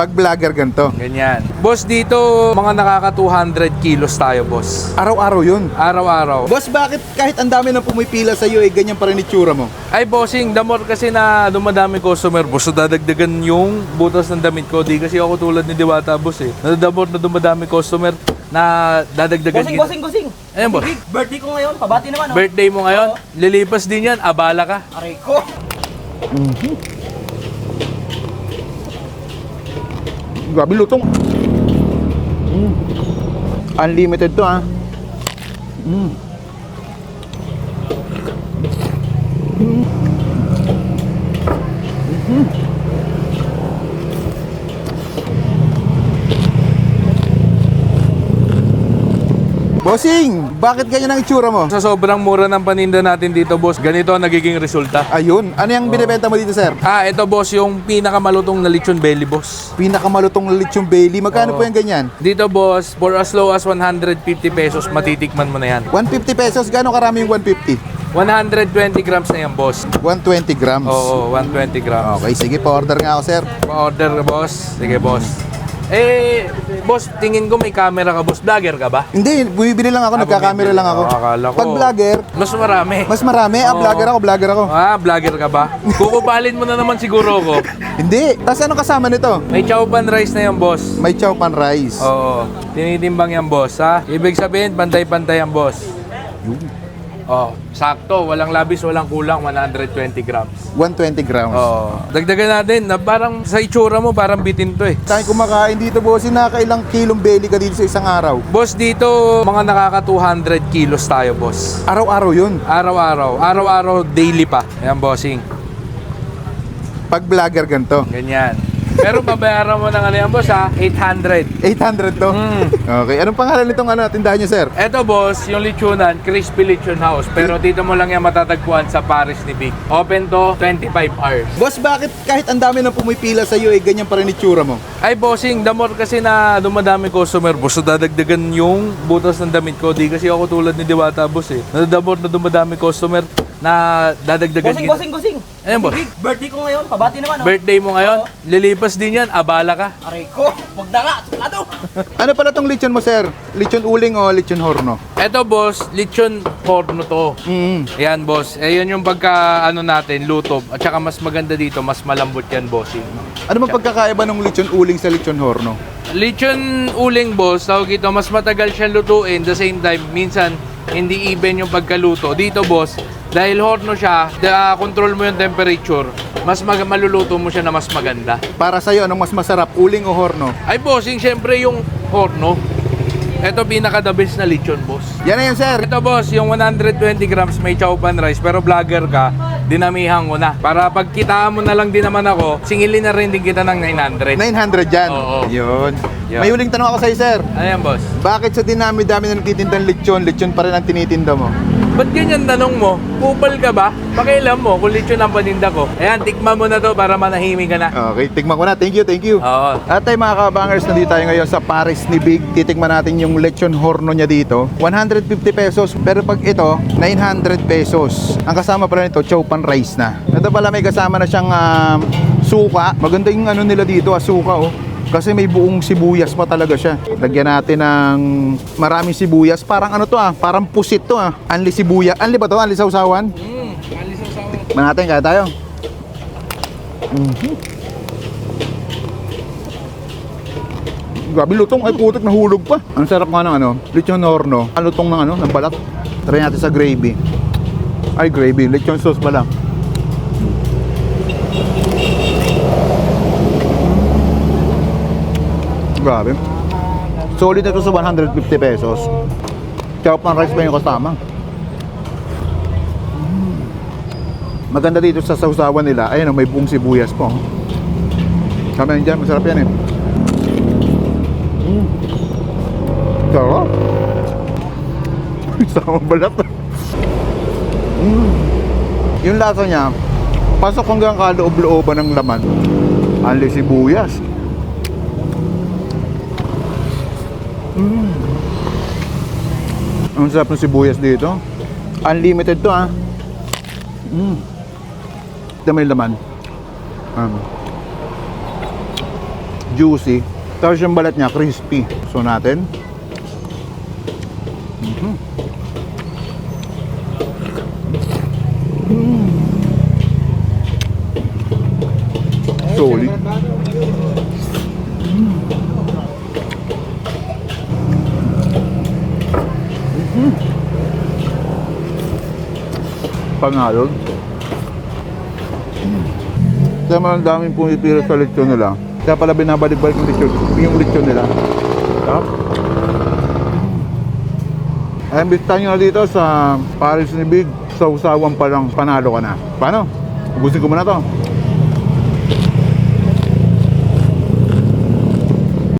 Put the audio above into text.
Pag vlogger ganito. Ganyan. Boss, dito mga nakaka 200 kilos tayo, boss. Araw-araw yun. Araw-araw. Boss, bakit kahit ang dami nang pumipila sa'yo, ganyan pa rin itsura mo? Ay, bossing, the more kasi na dumadami customer, boss, so dadagdagan yung butas ng damit ko. Di kasi ako tulad ni Diwata, boss, eh. The more na dumadami customer, na dadagdagan. Bossing. Ayan, boss. Birthday ko ngayon, pabati naman. Birthday mo ngayon, lilipas din yan, abala ka. Aray ko. Grabe lutong. Unlimited to, ha. Bossing, bakit ganyan ang itsura mo? Sa sobrang mura ng paninda natin dito, boss, ganito ang nagiging resulta. Ayun, ano yung binibenta mo dito, sir? Ito, boss, yung pinakamalutong na lechon belly, boss. Pinakamalutong lechong Bailey. Magkano po yung ganyan? Dito, boss, for as low as 150 pesos, matitikman mo na yan. 150 pesos, gano'ng karami yung 150? 120 grams na yan, boss. 120 grams. Oo, 120 grams. Okay, sige, pa-order nga ako, sir. Pa-order ka, boss. Sige, boss. Boss, tingin ko may camera ka, boss. Vlogger ka ba? Hindi, bumibili lang ako, nagka-camera lang ako. Akala ko. Pag vlogger, Mas marami. mas marami. Vlogger ako. Vlogger ka ba? Kukubalin mo na naman siguro ko. Hindi. Tapos ano kasama nito? May chow pan rice na yan, boss. May chow pan rice. Oo. Tinitimbang yan, boss, ha? Ibig sabihin, pantay-pantay yan, boss. Oh, sakto. Walang labis, walang kulang. 120 grams. 120 grams. Oh. Dagdagan natin na parang sa itsura mo, parang bitin to, eh. Tayo kumakain dito, boss. Nakakailang kilong belly ka dito sa isang araw? Boss, dito mga nakaka 200 kilos tayo, boss. Araw-araw yun. Araw-araw, daily pa. Yan, bossing. Pag vlogger ganito. Ganyan. Pero babayaran mo ng ano yan, boss, ha? 800. 800 to? Okay. Anong pangalan nitong tindahan nyo, sir? Eto, boss, yung lechonan, Crispy Lechon House. Pero dito mo lang yan matatagpuan sa Paris ni Big. Open to 25 hours. Boss, bakit kahit ang dami nang pumipila sa'yo, ganyan pa rin itsura mo? Ay, bossing, the more kasi na dumadami customer, boss, so dadagdagan yung butas ng damit ko. Di kasi ako tulad ni Diwata, boss, eh. The more na dumadami customer, na dadagdagan. Bossing. Ayan, boss. Birthday ko ngayon, pabati naman. Birthday mo ngayon, lilipas din yan, abala ka. Aray ko. Wag na nga, suplado. Ano pala tong lechon mo, sir? Lechon uling o lechon horno? Eto, boss, lechon horno to. Ayan, boss. Ayan yung pagka, natin, luto. At saka mas maganda dito, mas malambot yan, bossing. Ano bang pagkakaiba ng lechon uling sa lechon horno? Lechon uling, boss, tawag ito, mas matagal siya lutuin. The same time, minsan, hindi even yung pagkaluto. Dito, boss, dahil horno siya, control mo yung temperature, mas maluluto mo siya na mas maganda. Para sa'yo, anong mas masarap, uling o horno? Ay, bossing, syempre yung horno. Ito pinaka-the best na lechon, boss. Yan na yan, sir. Ito, boss, yung 120 grams may chow pan rice, pero vlogger ka, dinamihan ko na. Para pagkitaan mo na lang din naman ako, singilin na rin din kita ng 900. 900 dyan. Oo. Yun. Yun. May huling tanong ako sa'yo, sir. Ayan, boss. Bakit sa dinami-dami na nagtitindang lechon pa rin ang tinitinda mo? Ba't ganyan tanong mo? Kupal ka ba? Pakialam mo kung lechon ang paninda ko. Ayan, tikman mo na to para manahimik ka na. Okay, tigman ko na. Thank you. Oo. At ay mga kabangers, nandito tayo ngayon sa Paris ni Big. Titikman natin yung lechon horno niya dito. 150 pesos, pero pag ito, 900 pesos. Ang kasama pala nito, chow pan rice na. Ito pala may kasama na siyang suka. Maganda yung nila dito, suka, oh. Kasi may buong sibuyas pa talaga siya. Lagyan natin ng maraming sibuyas. Parang parang pusit to, Anli sibuyas. Anli ba to? Anli sausawan? Anli sausawan. Manatin, kaya tayo. Grabe lutong, ay putik, nahulog pa. Ang sarap nga ng lechon horno. Ang lutong ng balat. Try natin sa gravy. Ay, gravy, lechon sauce pala. Grabe. Solid na ito sa 150 pesos. Chow pan rice pa yung kasama. Maganda dito sa sausawan nila. Ayun, may buong sibuyas po. Kami dyan, masarap yan, Sarap. Sama balat. Yung lasa niya, pasok hanggang kaloob-looban ng laman. Anli sibuyas. Ang sarap ng sibuyas dito. Unlimited to, Ito may laman. juicy. Tapos yung balat niya, crispy. So natin. Mhm. Solid. Panalo. Kaya ang daming pumipira sa lechon nila. Kaya pala binabalik-balik yung lechon nila. Sarap. Ay, imbitahan nyo na dito sa Paris ni Big. Sa usawan pa lang, panalo ka na. Paano? Ubusin ko muna to.